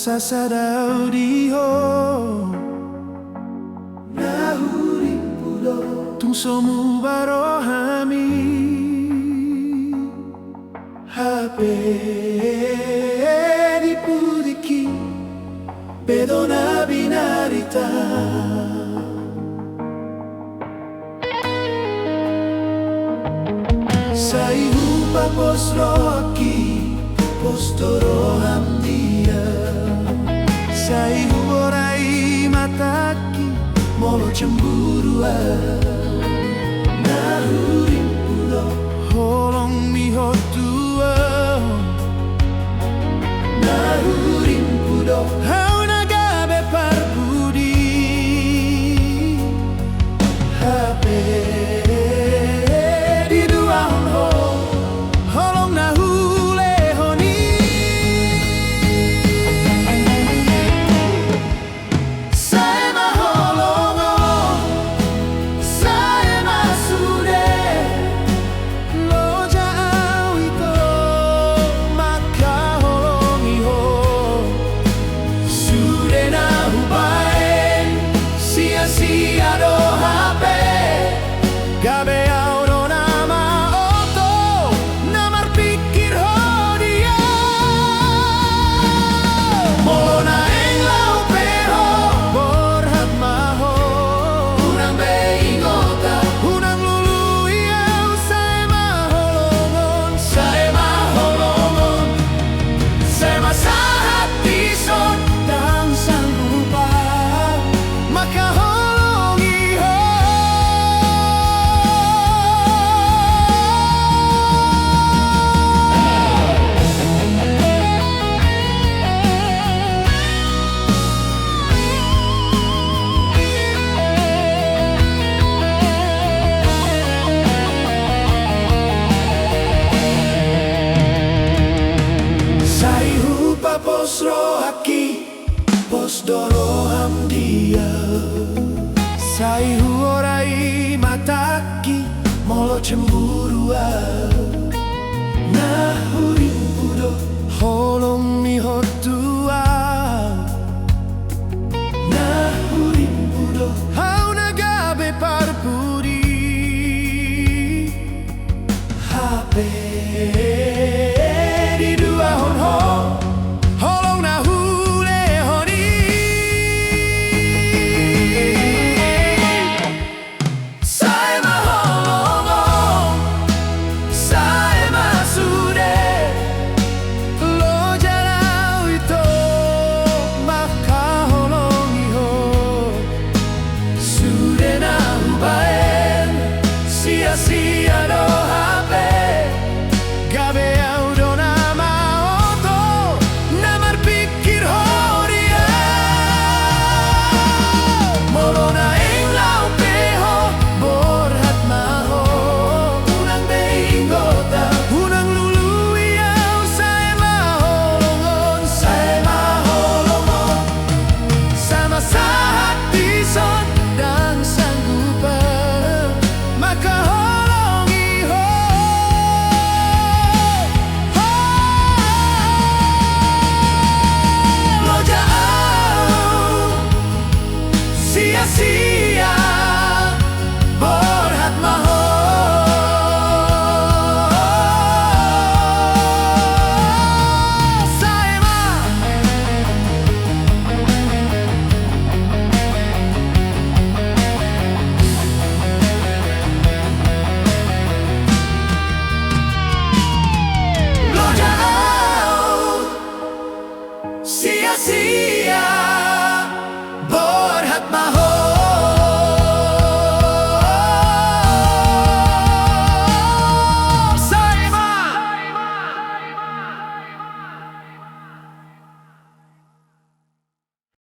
sasadau diho nahuri pulo tung somu barohami HP di pudiki bedona binarita sai hupa posro aki postoro hamdia sai huorai mataki molo cemburuan nahurin pulo holong mi hotua nahurin pulo hau nagabe parbudi HP di dua ho holong nahule honi saya maholongo saya masude loja awito maka holongi ho sude nahubae sia-sia do HP gabe auto nama oto namar pikir ho dia mona eng lau pero borhat maho unang beingota unang lulu iau saya maholongon saya masahat tison dan sang lupa maka holongi ho sai hupa posro haki posdoro hamdia sai huorai mataki molo cemburuan